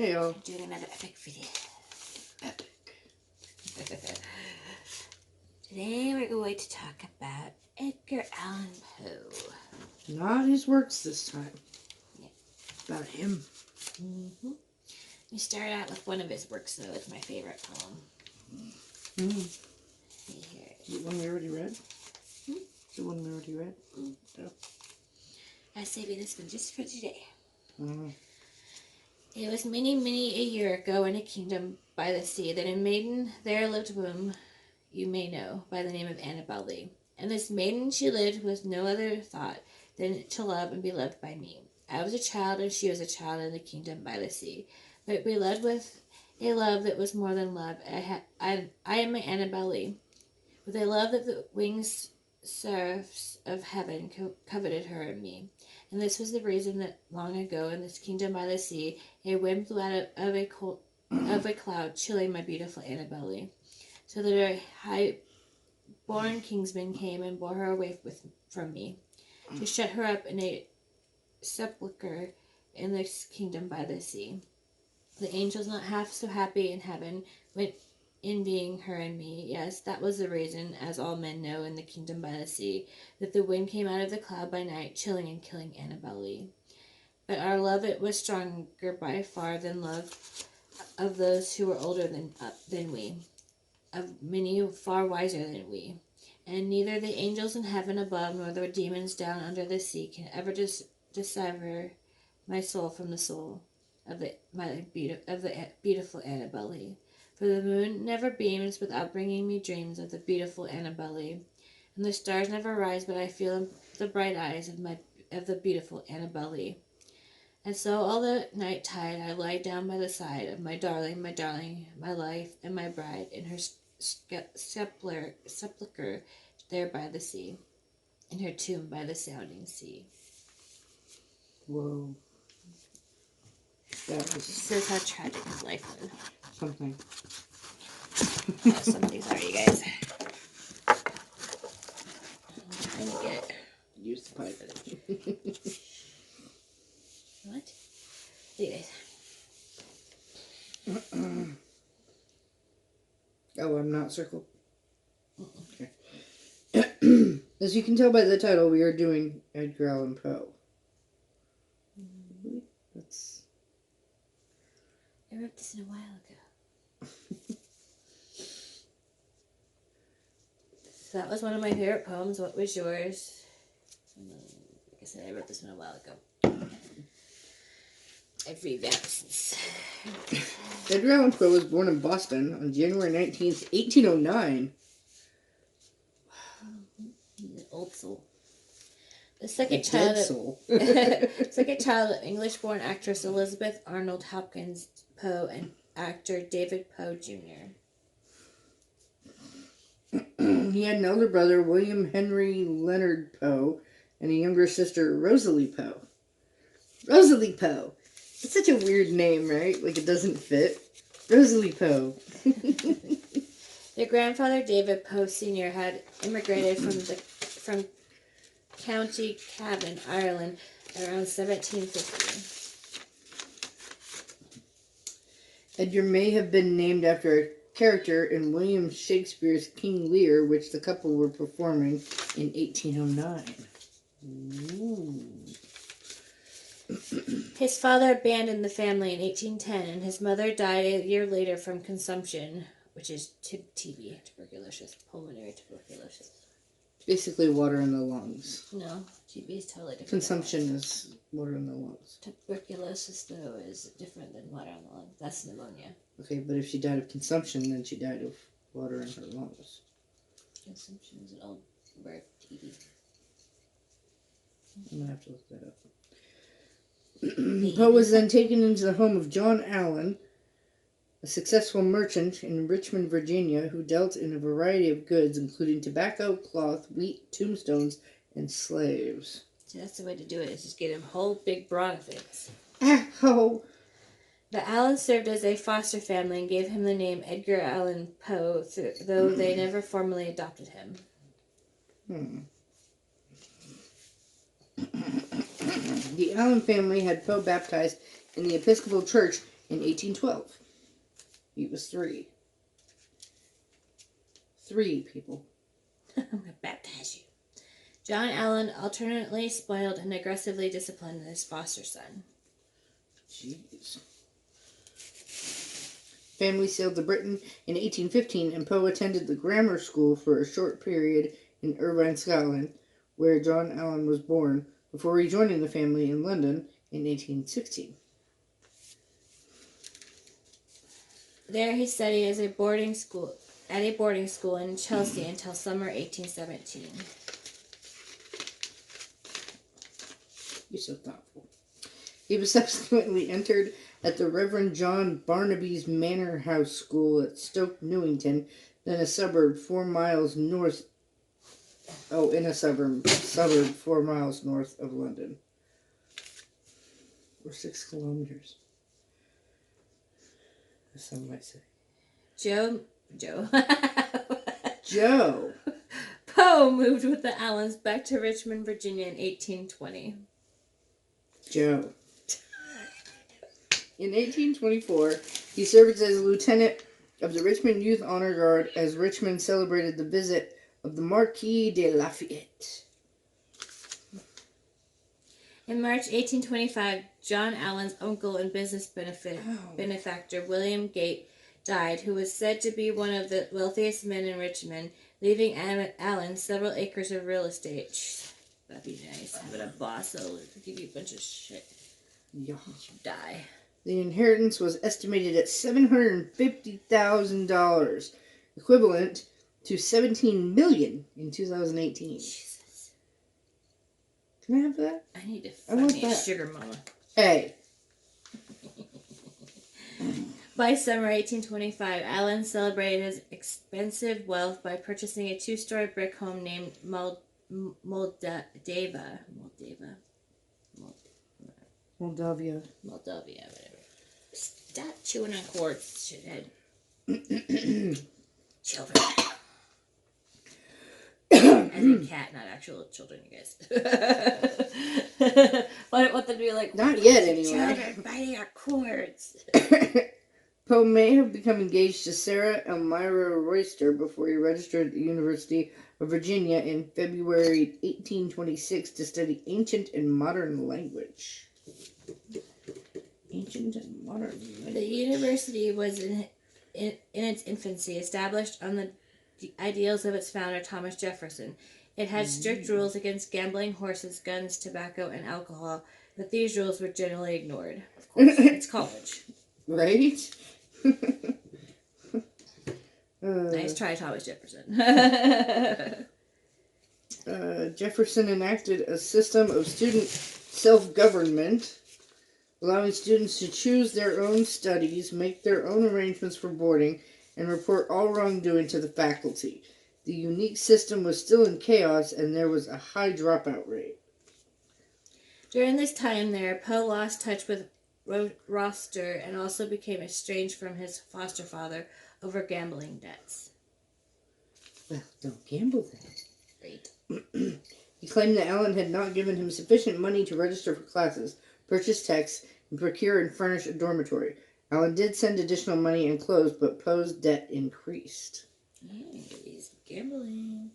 Hey y'all. I'm doing another epic video. Epic. Today we're going to talk about Edgar Allan Poe. Not his works this time. Yeah. About him. Mm-hmm. We start out with one of his works, though. It's my favorite poem. Here. The one we already read? Hmm? The one we already read? No. I'm saving this one just for today. Mm. It was many, many a year ago in a kingdom by the sea that a maiden there lived whom you may know by the name of Annabel Lee. And this maiden she lived with no other thought than to love and be loved by me. I was a child and she was a child in the kingdom by the sea, but we loved with a love that was more than love. I am my Annabel Lee, with a love that the wings serfs of heaven coveted her and me. And this was the reason that long ago in this kingdom by the sea, a wind blew out of a cloud, chilling my beautiful Annabel Lee, so that a high-born kingsman came and bore her away from me, to shut her up in a sepulchre in this kingdom by the sea. The angels, not half so happy in heaven, went in being her and me. Yes, that was the reason, as all men know in the kingdom by the sea, that the wind came out of the cloud by night, chilling and killing Annabel Lee. But our love, it was stronger by far than love of those who were older than we, of many far wiser than we. And neither the angels in heaven above nor the demons down under the sea can ever decipher my soul from the soul of the beautiful Annabel Lee. For the moon never beams without bringing me dreams of the beautiful Annabel Lee, and the stars never rise but I feel the bright eyes of the beautiful Annabel Lee. And so all the night tide I lie down by the side of my darling, my life, and my bride in her sepulchre there by the sea, in her tomb by the sounding sea. Whoa. That was This is how tragic his life was. something. Some of these are, you guys. I'm trying to get it. Use the pipe. What? You guys. Oh, I'm not circled. Okay. As you can tell by the title, we are doing Edgar Allan Poe. That's... I wrote this in a while ago. So that was one of my favorite poems. What was yours? Like I said, I wrote this one a while ago. I've revamped since. Edgar Allan Poe was born in Boston on January 19th, 1809. He's an old soul. The second Dead child soul. of English-born actress Elizabeth Arnold Hopkins Poe and actor David Poe Jr. He had an elder brother, William Henry Leonard Poe, and a younger sister, Rosalie Poe. Rosalie Poe. It's such a weird name, right? Like it doesn't fit. Rosalie Poe. Their grandfather, David Poe Sr., had immigrated from County Cavan, Ireland, around 1750. Edgar may have been named after a character in William Shakespeare's King Lear, which the couple were performing in 1809. Ooh. His father abandoned the family in 1810, and his mother died a year later from consumption, which is TB, tuberculosis, pulmonary tuberculosis. Basically water in the lungs. No, TB is totally different. Consumption is water in the lungs. Tuberculosis, though, is different than water in the lungs. That's pneumonia. Okay, but if she died of consumption, then she died of water in her lungs. Consumption is an old word, TB. I'm going to have to look that up. Poe was then taken into the home of John Allen, a successful merchant in Richmond, Virginia, who dealt in a variety of goods, including tobacco, cloth, wheat, tombstones, and slaves. So that's the way to do it, is just get him whole big broad of things. Oh! The Allens served as a foster family and gave him the name Edgar Allan Poe, though they never formally adopted him. The Allen family had Poe baptized in the Episcopal Church in 1812. He was 3. 3 people. I'm going to baptize you. John Allen alternately spoiled and aggressively disciplined his foster son. Jeez. Family sailed to Britain in 1815, and Poe attended the grammar school for a short period in Irvine, Scotland, where John Allen was born, before rejoining the family in London in 1816. There he studied at a boarding school in Chelsea until summer 1817. You're so thoughtful. He was subsequently entered at the Reverend John Barnaby's Manor House School at Stoke Newington, then a suburb 4 miles north. Oh, in a suburb 4 miles north of London. Or 6 kilometers. As some might say. Joe. Joe. Poe moved with the Allens back to Richmond, Virginia in 1820. Joe. In 1824, he served as a lieutenant of the Richmond Youth Honor Guard as Richmond celebrated the visit of the Marquis de Lafayette. In March 1825, John Allen's uncle and business benefactor, William Gate, died, who was said to be one of the wealthiest men in Richmond, leaving Allen several acres of real estate. That'd be nice. Having a boss that'll give you a bunch of shit. Yeah. You die. The inheritance was estimated at $750,000, equivalent to $17 million in 2018. Jesus. Can I have that? I need to find me a sugar mama. Hey. By summer 1825, Allen celebrated his expensive wealth by purchasing a 2-story brick home named Moldavia, whatever. Stop chewing on cords, shithead. Children. As a cat, not actual children, you guys. I want them to be like, not yet, anyway. Children biting our cords. Poe may have become engaged to Sarah Elmira Royster before he registered at the University of Virginia in February 1826 to study ancient and modern language. Ancient and modern language. The university was in its infancy, established on the ideals of its founder, Thomas Jefferson. It had strict rules against gambling, horses, guns, tobacco, and alcohol, but these rules were generally ignored. Of course, it's college. Right? Nice try, Thomas Jefferson. Jefferson enacted a system of student self-government, allowing students to choose their own studies, make their own arrangements for boarding, and report all wrongdoing to the faculty. The unique system was still in chaos, and there was a high dropout rate. During this time there, Poe lost touch with Roster and also became estranged from his foster father over gambling debts. Well, don't gamble then. Great. He claimed that Allen had not given him sufficient money to register for classes, purchase texts, and procure and furnish a dormitory. Allen did send additional money and clothes, but Poe's debt increased. He's gambling.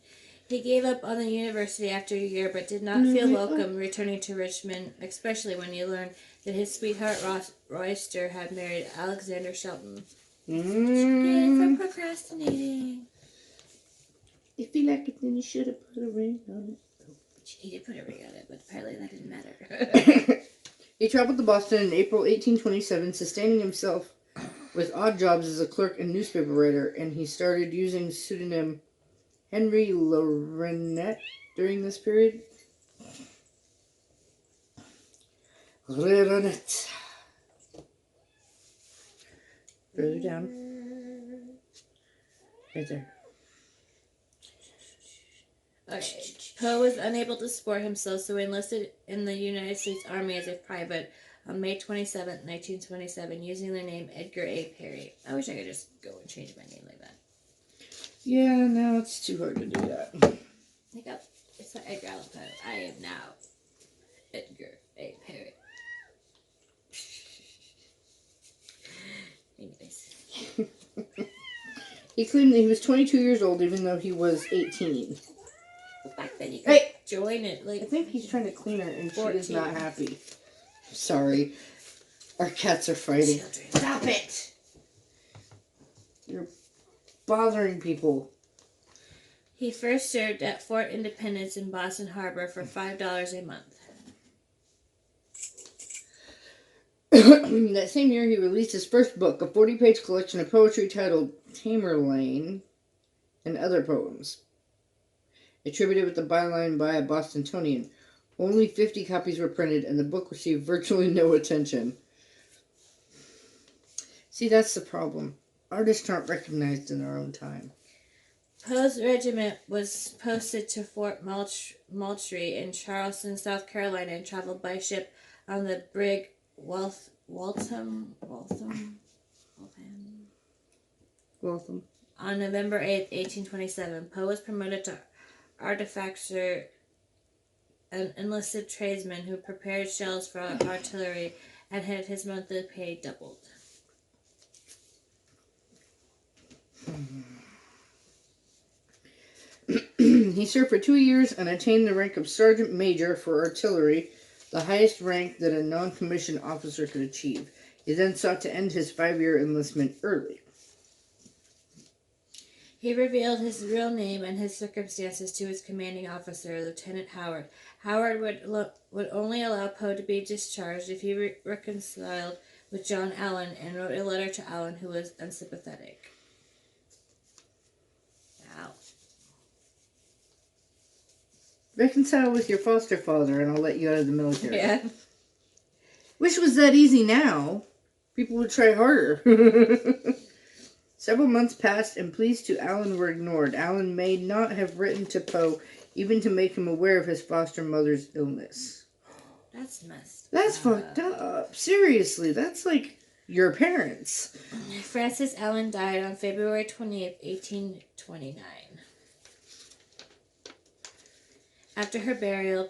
He gave up on the university after a year, but did not feel welcome returning to Richmond, especially when he learned that his sweetheart Royster had married Alexander Shelton. Good for procrastinating. If you like it, then you should have put a ring on it. He did put a ring on it, but apparently that didn't matter. He traveled to Boston in April 1827, sustaining himself with odd jobs as a clerk and newspaper writer, and he started using pseudonym Henry Lorenette during this period. Lorenette. Further down. Right there. Okay. Poe was unable to support himself, so he enlisted in the United States Army as a private on May 27, 1927, using the name Edgar A. Perry. I wish I could just go and change my name like that. Yeah, no, it's too hard to do that. It's not Edgar Allan Poe. I am now Edgar A. Perry. He claimed that he was 22 years old, even though he was 18. The fact that you could Hey! join it, I think he's trying to clean her, and she is not 14. happy. Sorry. Our cats are fighting. Children. Stop it! You're bothering people. He first served at Fort Independence in Boston Harbor for $5 a month. That same year, he released his first book, a 40-page collection of poetry titled Tamerlane and Other Poems, attributed with the byline by a Bostonian. Only 50 copies were printed, and the book received virtually no attention. See, that's the problem. Artists aren't recognized in our own time. Poe's regiment was posted to Fort Moultrie in Charleston, South Carolina, and traveled by ship on the brig Waltham. On November 8th, 1827, Poe was promoted to artificer, an enlisted tradesman who prepared shells for artillery and had his monthly pay doubled. He served for 2 years and attained the rank of sergeant major for artillery, the highest rank that a non-commissioned officer could achieve. He then sought to end his 5-year enlistment early. He revealed his real name and his circumstances to his commanding officer, Lieutenant Howard. Howard would only allow Poe to be discharged if he reconciled with John Allen and wrote a letter to Allen, who was unsympathetic. Wow. Reconcile with your foster father and I'll let you out of the military. Yeah. Wish it was that easy now. People would try harder. Several months passed and pleas to Allen were ignored. Allen may not have written to Poe even to make him aware of his foster mother's illness. That's messed That's up. fucked up. Seriously, that's like your parents. Frances Allen died on February 20th, 1829. After her burial,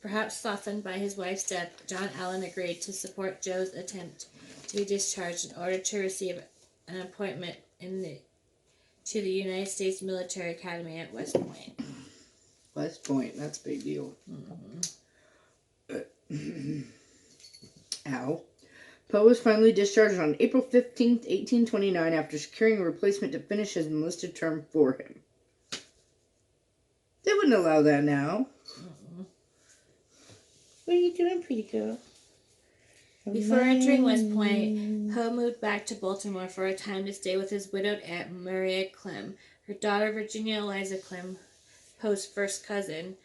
perhaps softened by his wife's death, John Allen agreed to support Joe's attempt to be discharged in order to receive an appointment to the United States Military Academy at West Point. West Point, that's a big deal. Ow. Poe was finally discharged on April 15th, 1829, after securing a replacement to finish his enlisted term for him. They wouldn't allow that now. What are you doing, pretty girl? Before entering West Point, Poe moved back to Baltimore for a time to stay with his widowed aunt Maria Clem, her daughter Virginia Eliza Clem, Poe's first cousin,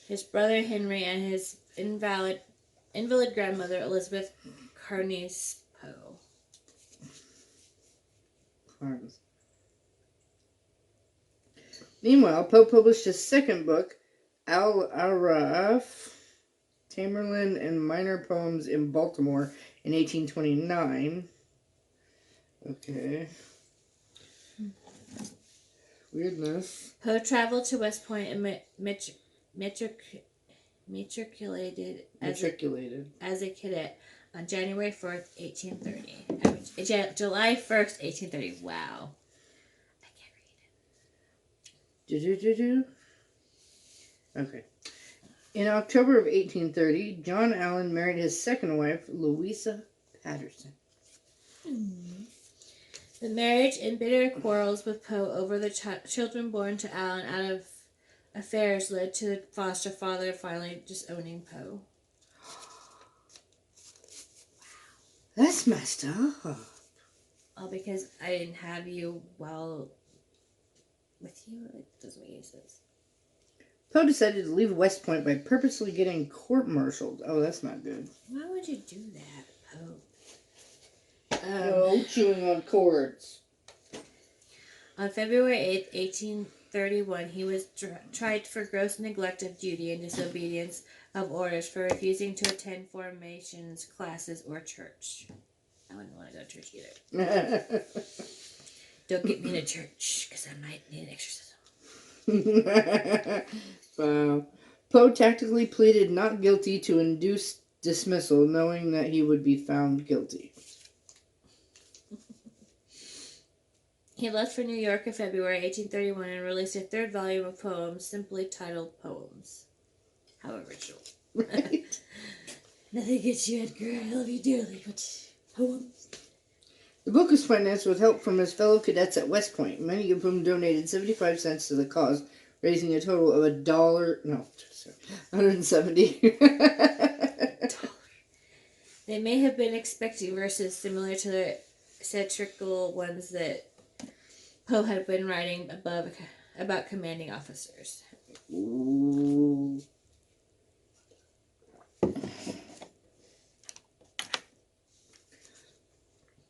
his brother Henry, and his invalid grandmother Elizabeth Carnice Poe. Meanwhile, Poe published his second book, Al-Araf, Tamerlane and Minor Poems in Baltimore, in 1829. Okay. Weirdness. Poe traveled to West Point and matriculated as a cadet on January 4th, 1830. July 1st, 1830. Wow. I can't read. Okay. In October of 1830, John Allen married his second wife, Louisa Patterson. The marriage and bitter quarrels with Poe over the children born to Allen out of affairs led to the foster father finally disowning Poe. That's messed up. All because I didn't have you well with you. It doesn't make any sense. Poe decided to leave West Point by purposely getting court-martialed. Oh, that's not good. Why would you do that, Poe? No chewing on cords. On February 8th, 1831, he was tried for gross neglect of duty and disobedience of orders for refusing to attend formations, classes, or church. I wouldn't want to go to church either. Don't get me in a church, because I might need an exorcism. Wow. Poe tactically pleaded not guilty to induced dismissal, knowing that he would be found guilty. He left for New York in February 1831 and released a third volume of poems simply titled Poems. How original. Right? Nothing against you, Edgar. I love you dearly, but poems. The book was financed with help from his fellow cadets at West Point, many of whom donated 75 cents to the cause, raising a total of $170. They may have been expecting verses similar to the satirical ones that Poe had been writing about commanding officers. Ooh.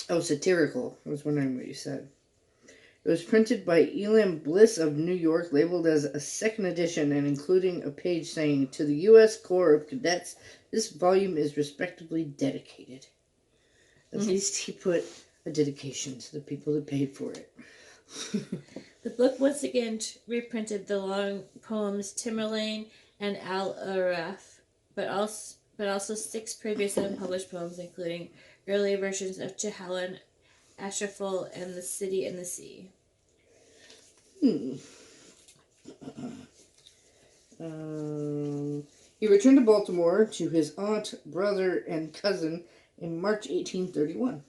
Oh, satirical. I was wondering what you said. It was printed by Elam Bliss of New York, labeled as a second edition and including a page saying, "To the U.S. Corps of Cadets, this volume is respectfully dedicated." At least he put a dedication to the people that paid for it. The book once again reprinted the long poems Timurlane and Al Araf, but also 6 previous unpublished poems, including early versions of Chehalan, Ashraful, and The City and the Sea. He returned to Baltimore to his aunt, brother, and cousin in March 1831.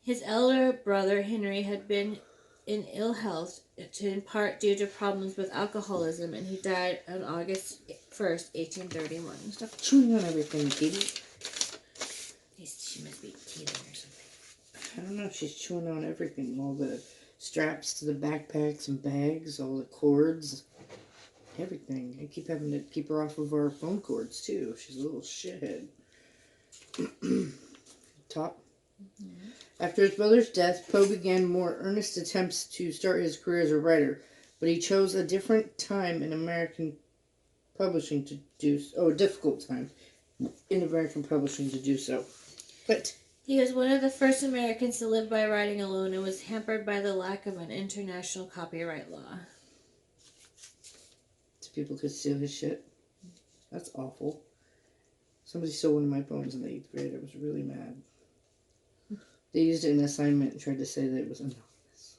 His elder brother Henry had been in ill health, in part due to problems with alcoholism, and he died on August 1st, 1831. Stop chewing on everything, Katie. She must be teething or something. I don't know. She's chewing on everything. All the straps to the backpacks and bags, all the cords, everything. I keep having to keep her off of our phone cords, too. She's a little shithead. Top. Mm-hmm. After his brother's death, Poe began more earnest attempts to start his career as a writer, but he chose a different time in American publishing to do so. A difficult time in American publishing to do so. But he was one of the first Americans to live by writing alone and was hampered by the lack of an international copyright law. So people could steal his shit. That's awful. Somebody stole one of my poems in the 8th grade. I was really mad. They used it in an assignment and tried to say that it was anonymous.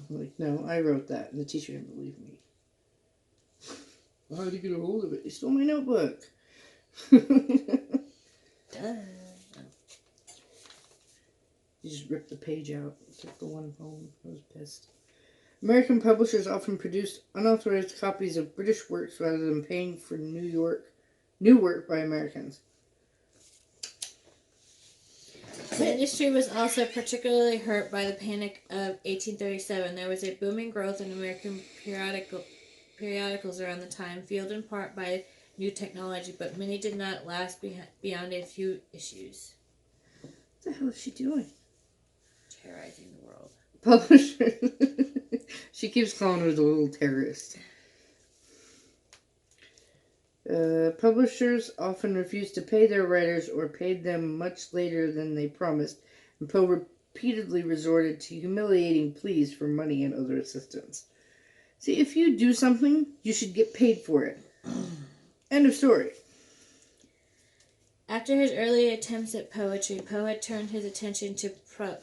I'm like, no, I wrote that, and the teacher didn't believe me. How did you get a hold of it? They stole my notebook. Duh. You just ripped the page out. Took the one home. I was pissed. American publishers often produced unauthorized copies of British works rather than paying for new work by Americans. The industry was also particularly hurt by the Panic of 1837. There was a booming growth in American periodicals around the time, fueled in part by new technology, but many did not last beyond a few issues. What the hell is she doing? Terrorizing the world. Publisher. She keeps calling her the little terrorist. Publishers often refused to pay their writers or paid them much later than they promised, and Poe repeatedly resorted to humiliating pleas for money and other assistance. See, if you do something, you should get paid for it. End of story. After his early attempts at poetry, Poe had turned his attention to prose.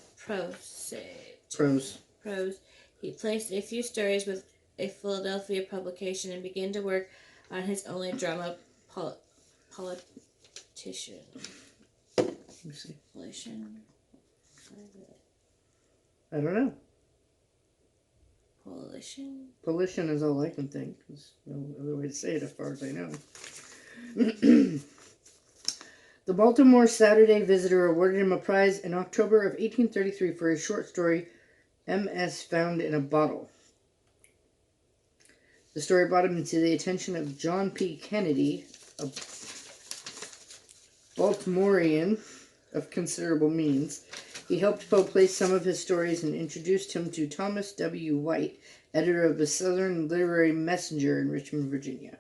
He placed a few stories with a Philadelphia publication and began to work on his only drama, Politician. Let me see. I don't know. Polition is all I can think. There's no other way to say it as far as I know. The Baltimore Saturday Visitor awarded him a prize in October of 1833 for his short story, M.S. Found in a Bottle. The story brought him to the attention of John P. Kennedy, a Baltimorean of considerable means. He helped Poe place some of his stories and introduced him to Thomas W. White, editor of the Southern Literary Messenger in Richmond, Virginia.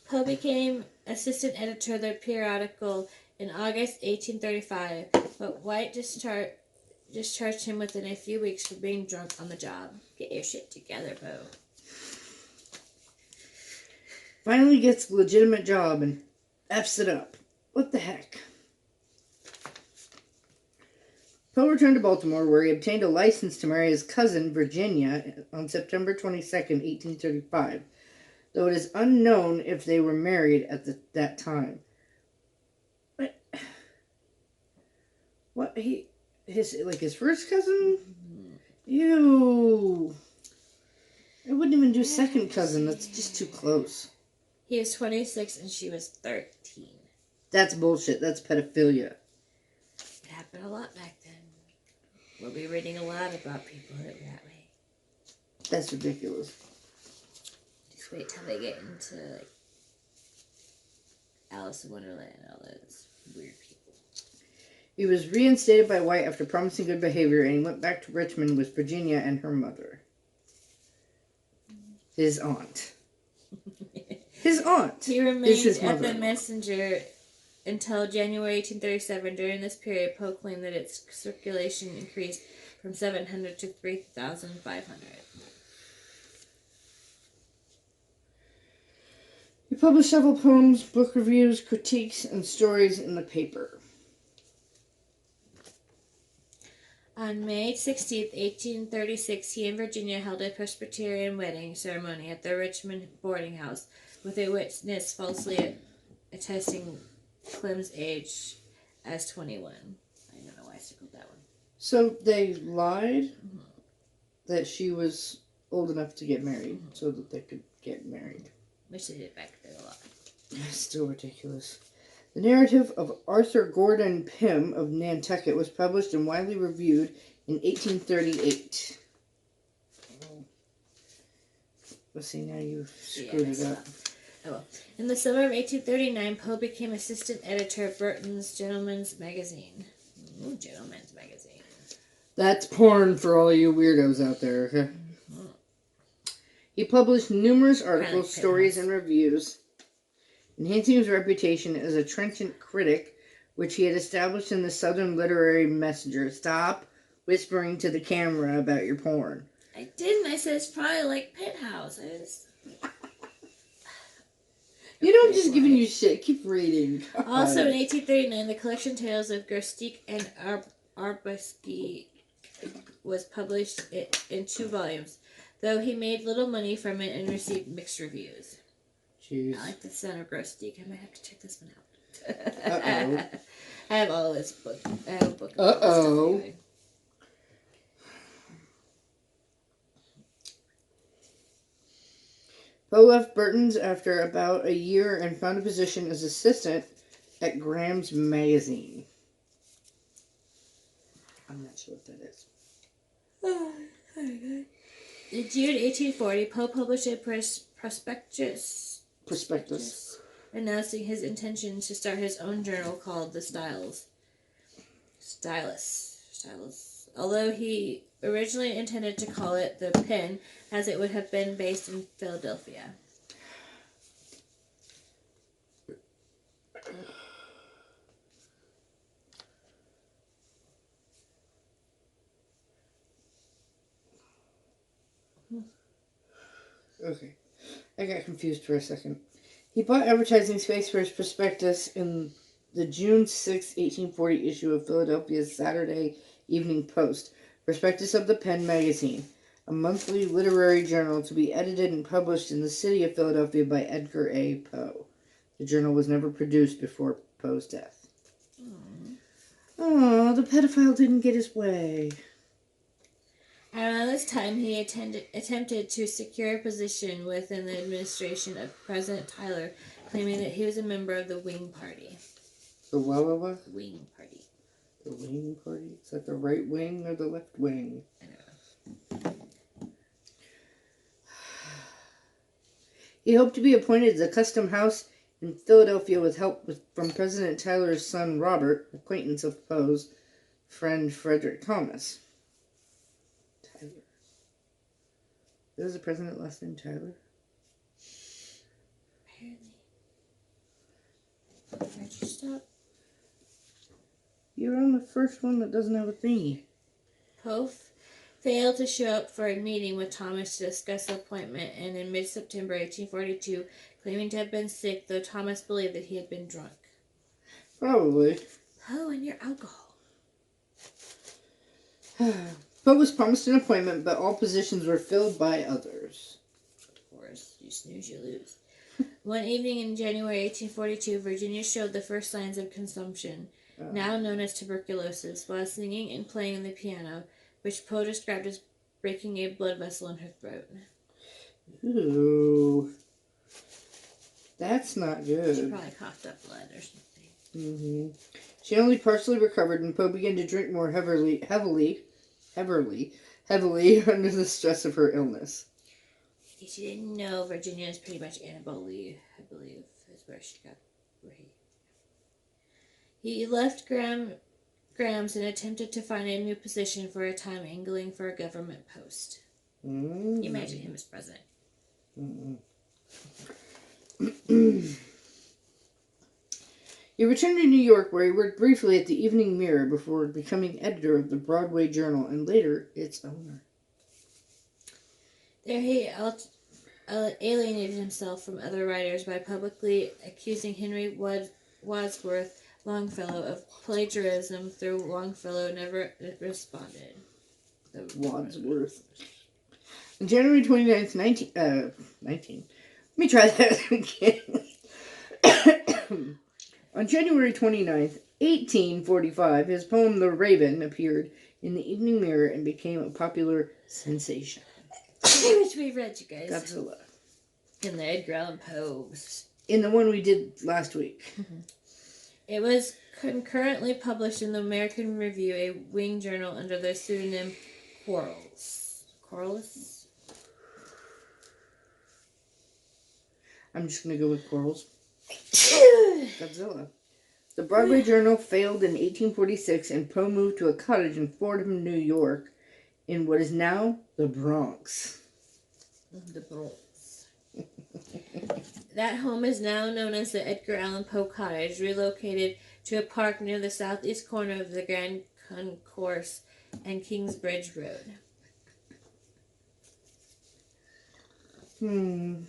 Poe became assistant editor of the periodical in August 1835, but White discharged him within a few weeks for being drunk on the job. Get your shit together, Poe. Finally gets a legitimate job and F's it up. What the heck? Poe returned to Baltimore, where he obtained a license to marry his cousin, Virginia, on September 22nd, 1835, though it is unknown if they were married at that time. What? His first cousin? Ew. I wouldn't even do second cousin. That's just too close. He was 26 and she was 13. That's bullshit. That's pedophilia. It happened a lot back then. We'll be reading a lot about people that were that way. That's ridiculous. Just wait till they get into like Alice in Wonderland and all those weird people. He was reinstated by White after promising good behavior, and he went back to Richmond with Virginia and her mother. His aunt. His aunt. He is remained his at the mother-in-law. Messenger until January 1837. During this period, Poe claimed that its circulation increased from 700 to 3,500. He published several poems, book reviews, critiques, and stories in the paper. On May 16, 1836, he and Virginia held a Presbyterian wedding ceremony at the Richmond boarding house, with a witness falsely attesting Clem's age as 21. I don't know why I circled that one. So they lied that she was old enough to get married so that they could get married. Which they did back then a lot. That's still ridiculous. The narrative of Arthur Gordon Pym of Nantucket was published and widely reviewed in 1838. Let's see, now you've screwed it up. Oh well. In the summer of 1839, Poe became assistant editor of Burton's Gentleman's Magazine. Ooh, Gentleman's Magazine. That's porn for all you weirdos out there, okay? Mm-hmm. He published numerous articles, Penthouse. stories, and reviews, enhancing his reputation as a trenchant critic, which he had established in the Southern Literary Messenger. Stop whispering to the camera about your porn. I didn't. I said it's probably like Penthouse. You know, I'm just giving you shit. Keep reading. God. Also in 1839, the collection Tales of Grostic and Arbusky was published in 2 volumes, though he made little money from it and received mixed reviews. Jeez. I like the sound of Grostic. I might have to check this one out. Uh-oh. I have all of his books. I have a book. Of Uh-oh. all his stuff anyway. Poe left Burton's after about a year and found a position as assistant at Graham's Magazine. I'm not sure what that is. In June 1840, Poe published a prospectus announcing his intention to start his own journal called The Stylus. Although he originally intended to call it The Pen, as it would have been based in Philadelphia. Okay. I got confused for a second. He bought advertising space for his prospectus in the June 6, 1840 issue of Philadelphia's Saturday Evening Post, Prospectus of the Pen Magazine, a monthly literary journal to be edited and published in the city of Philadelphia by Edgar A. Poe. The journal was never produced before Poe's death. Oh, the pedophile didn't get his way. Around this time, he attempted to secure a position within the administration of President Tyler, claiming that he was a member of the Wing Party. The what? Wing Party. The Wing Party? Is that the right wing or the left wing? I don't know. He hoped to be appointed to the Custom House in Philadelphia with help from President Tyler's son Robert, acquaintance of Poe's friend Frederick Thomas. Tyler. Is the president last name Tyler? Apparently. Where'd you stop? You're on the first one that doesn't have a thingy. Poe failed to show up for a meeting with Thomas to discuss the appointment, and in mid-September 1842, claiming to have been sick, though Thomas believed that he had been drunk. Probably. Poe and your alcohol. Poe was promised an appointment, but all positions were filled by others. Of course, you snooze, you lose. One evening in January 1842, Virginia showed the first signs of consumption, now known as tuberculosis, while singing and playing the piano, which Poe described as breaking a blood vessel in her throat. Ooh. That's not She good. probably coughed up blood or something. Mm-hmm. She only partially recovered, and Poe began to drink more heavily under the stress of her illness. In case you didn't know, Virginia is pretty much Annabelle Lee, I believe, is where she got. He left Graham's and attempted to find a new position for a time, angling for a government post. Mm-hmm. You imagine him as president. Mm-hmm. He returned to New York, where he worked briefly at the Evening Mirror before becoming editor of the Broadway Journal and later its owner. There he alienated himself from other writers by publicly accusing Henry Wadsworth Longfellow of plagiarism, though Longfellow never responded. Wadsworth. On January 29th, 19... Let me try that again. On January 29th, 1845, his poem The Raven appeared in the Evening Mirror and became a popular sensation. Which we read, you guys. Godzilla. In the Edgar Allan Poe. In the one we did last week. Mm-hmm. It was concurrently published in the American Review, a wing journal, under the pseudonym Quarles. Quarles? I'm just going to go with Quarles. Godzilla. The Broadway Journal failed in 1846, and Poe moved to a cottage in Fordham, New York, in what is now the Bronx. The Bronx. That home is now known as the Edgar Allan Poe Cottage, relocated to a park near the southeast corner of the Grand Concourse and Kingsbridge Road. You're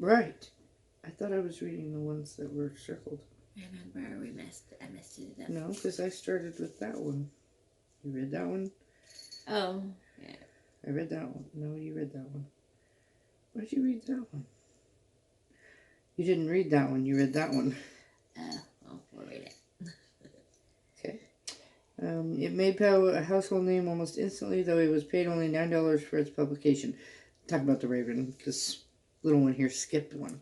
Right. I thought I was reading the ones that were circled. Remember, I messed it up. No, because I started with that one. You read that one? Oh, yeah. I read that one. No, you read that one. Why did you read that one? You didn't read that one. You read that one. Well, we'll read it. Okay. It made Poe a household name almost instantly, though he was paid only $9 for its publication. Talk about the Raven, because little one here skipped one.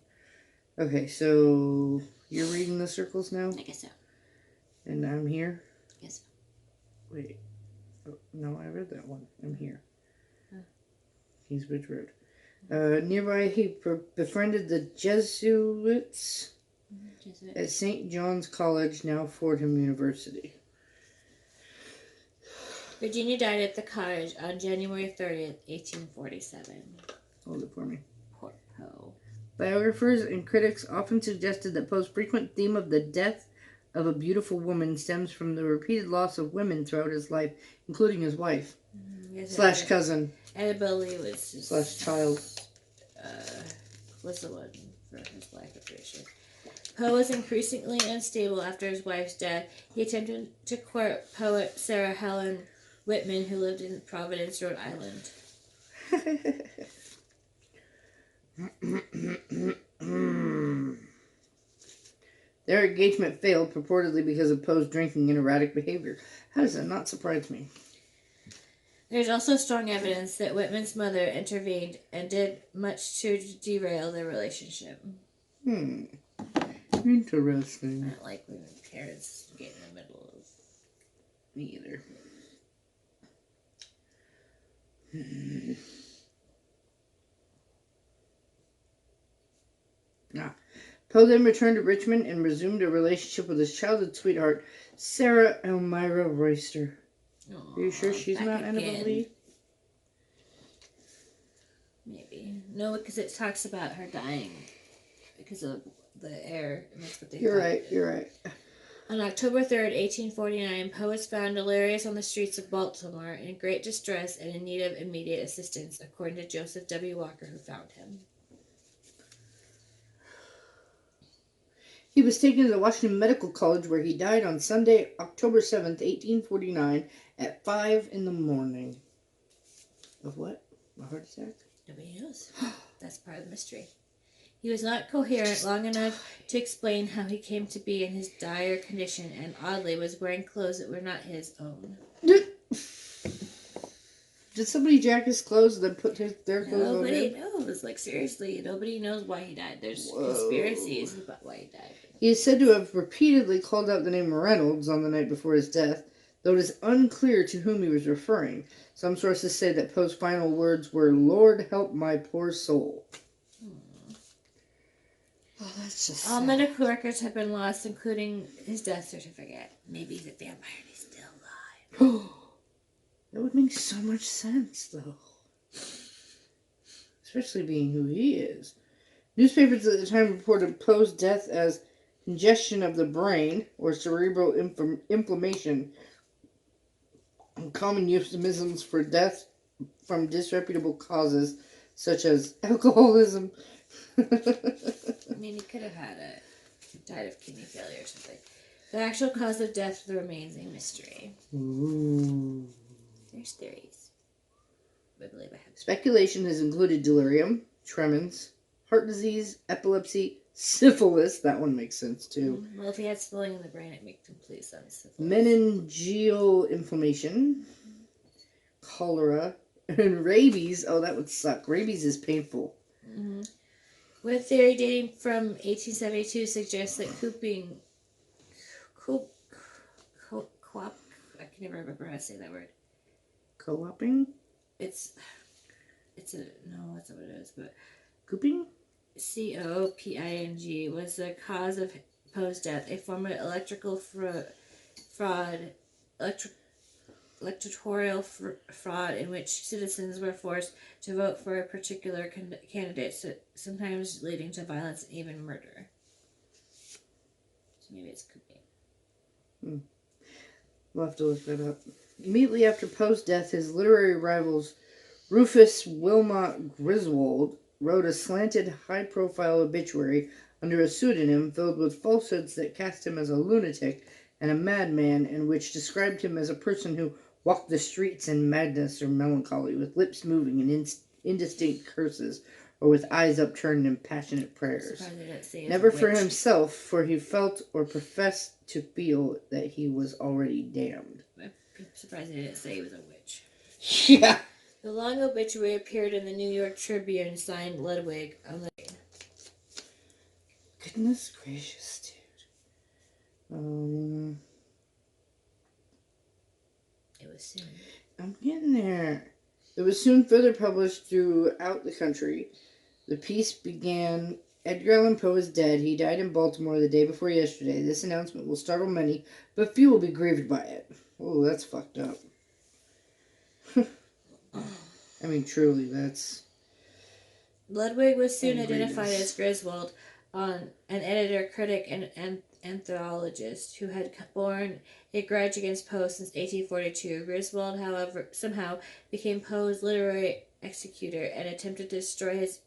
Okay, so you're reading the circles now? I guess so. And I'm here? Yes. Wait. Oh, no, I read that one. I'm here. Huh. Kingsbridge Road. Nearby, he befriended the Jesuits at St. John's College, now Fordham University. Virginia died at the cottage on January 30th, 1847. Hold it for me. Poor Poe. Biographers and critics often suggested that Poe's frequent theme of the death of a beautiful woman stems from the repeated loss of women throughout his life, including his wife. Slash cousin. Annabelle Lee was his... Slash child. Was the one for his life, I'm pretty sure. Poe was increasingly unstable after his wife's death. He attempted to court poet Sarah Helen Whitman, who lived in Providence, Rhode Island. Their engagement failed, purportedly because of Poe's drinking and erratic behavior. How does that not surprise me? There's also strong evidence that Whitman's mother intervened and did much to derail their relationship. Interesting. I don't like when parents get in the middle of... Me either. Poe then returned to Richmond and resumed a relationship with his childhood sweetheart, Sarah Elmira Royster. Aww, Are you sure she's not Annabelle Lee? Maybe. No, because it talks about her dying because of the air. And that's what they You're right. On October 3rd, 1849, Poe was found delirious on the streets of Baltimore in great distress and in need of immediate assistance, according to Joseph W. Walker, who found him. He was taken to the Washington Medical College, where he died on Sunday, October 7th, 1849, at 5 in the morning. Of what? A heart attack? Nobody knows. That's part of the mystery. He was not coherent long enough to explain how he came to be in his dire condition, and oddly was wearing clothes that were not his own. Did somebody jack his clothes and then put their clothes on Nobody him? knows. Like, seriously, nobody knows why he died. There's conspiracies about why he died. He is said to have repeatedly called out the name Reynolds on the night before his death, though it is unclear to whom he was referring. Some sources say that Poe's final words were, "Lord, help my poor soul." Oh, that's just All sad. medical records have been lost, including his death certificate. Maybe he's a vampire and he's still alive. That would make so much sense, though. Especially being who he is. Newspapers at the time reported Poe's death as congestion of the brain or cerebral inflammation, common euphemisms for death from disreputable causes such as alcoholism. I mean, he could have died of kidney failure or something. The actual cause of death remains a mystery. Ooh. There's theories. I believe I have. Speculation has included delirium, tremens, heart disease, epilepsy, syphilis. That one makes sense too. Well, if he had swelling in the brain, it makes complete sense. Meningeal inflammation, cholera, and rabies. Oh, that would suck. Rabies is painful. Mm-hmm. One theory dating from 1872 suggests that I can never remember how to say that word. Co-oping? It's that's not what it is, but Cooping? COPING was the cause of Poe's death, a form of electoral fraud in which citizens were forced to vote for a particular candidate, sometimes leading to violence and even murder. So maybe it's cooping. We'll have to look that up. Immediately after Poe's death, his literary rivals Rufus Wilmot Griswold wrote a slanted, high-profile obituary under a pseudonym filled with falsehoods that cast him as a lunatic and a madman, and which described him as a person who walked the streets in madness or melancholy, with lips moving in indistinct curses, or with eyes upturned in passionate prayers. Never for himself, for he felt or professed to feel that he was already damned. I'm surprised they didn't say he was a witch. Yeah. The long obituary appeared in the New York Tribune, signed Ludwig on the... Goodness gracious, dude. It was soon. I'm getting there. It was soon further published throughout the country. The piece began, Edgar Allan Poe is dead. He died in Baltimore the day before yesterday. This announcement will startle many, but few will be grieved by it. Oh, that's fucked up. I mean, truly, that's... Ludwig was soon identified as Griswold, an editor, critic, and anthologist who had borne a grudge against Poe since 1842. Griswold, however, somehow became Poe's literary executor and attempted to destroy his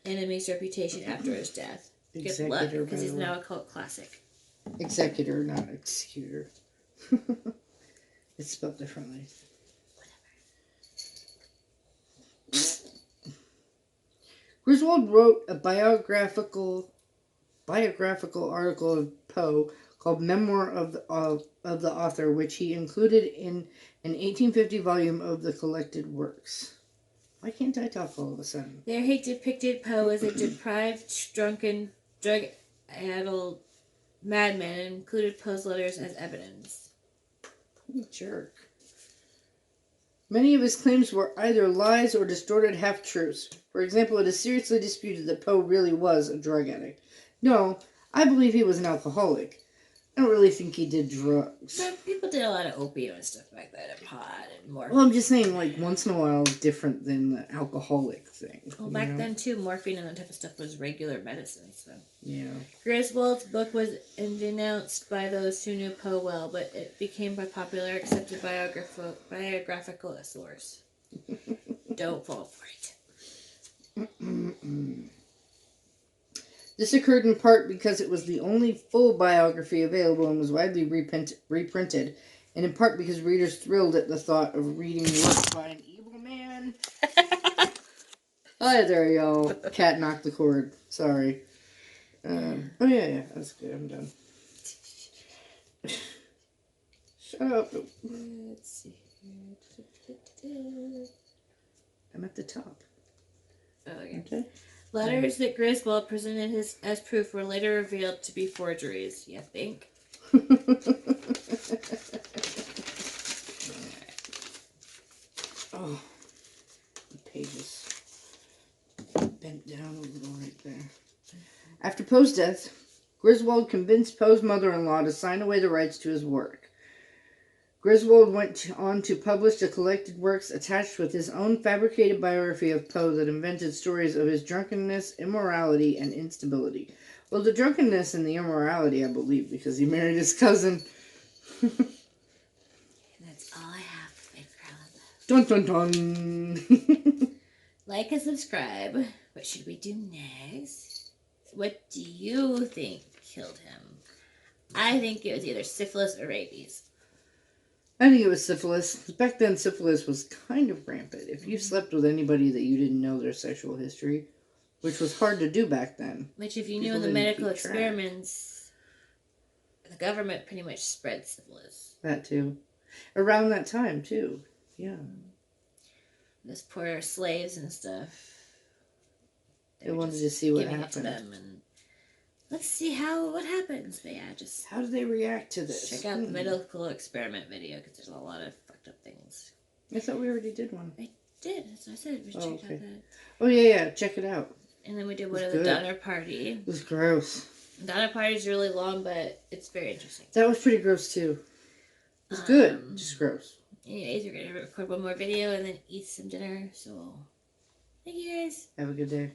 enemy's reputation after his death. Good luck, because he's now a cult classic. Executor, not executor. It's spelled differently. Griswold wrote a biographical article of Poe called Memoir of the Author, which he included in an 1850 volume of the collected works. Why can't I talk all of a sudden? There he depicted Poe as a deprived, drunken, drug-addled madman and included Poe's letters as evidence. What a jerk. Many of his claims were either lies or distorted half-truths. For example, it is seriously disputed that Poe really was a drug addict. No, I believe he was an alcoholic. I don't really think he did drugs. But people did a lot of opium and stuff like that, and pot and morphine. Well, I'm just saying, like, once in a while is different than the alcoholic thing. Well, back then, too, morphine and that type of stuff was regular medicine, so. Yeah. Griswold's book was denounced by those who knew Poe well, but it became a popular accepted biographical source. Don't fall for it. This occurred in part because it was the only full biography available and was widely reprinted, and in part because readers thrilled at the thought of reading works by an evil man. Hi there, y'all. Cat knocked the cord. Sorry. Oh, yeah, that's good. I'm done. Shut up. Let's see here. I'm at the top. Oh, yeah. Okay. Letters that Griswold presented as proof were later revealed to be forgeries. You think? Oh, the pages bent down a little right there. After Poe's death, Griswold convinced Poe's mother-in-law to sign away the rights to his work. Griswold went on to publish the collected works attached with his own fabricated biography of Poe that invented stories of his drunkenness, immorality, and instability. Well, the drunkenness and the immorality, I believe, because he married his cousin. That's all I have for Fake Dun dun dun! Like and subscribe. What should we do next? What do you think killed him? I think it was either syphilis or rabies. I think it was syphilis. Back then, syphilis was kind of rampant. If you slept with anybody that you didn't know their sexual history, which was hard to do back then. Which, if you knew in the medical experiments, the government pretty much spread syphilis. That too. Around that time, too. Yeah. Those poor slaves and stuff. They wanted to see what giving happened. It to them and let's see what happens. But yeah, just how do they react to this? Check out the medical experiment video because there's a lot of fucked up things. I thought we already did one. I did. That's what I said. We should check out that. Oh yeah, check it out. And then we did one of the Donner Party. It was gross. Donner Party is really long, but it's very interesting. That was pretty gross too. It was good, just gross. Anyways, we're gonna record one more video and then eat some dinner. So, thank you guys. Have a good day.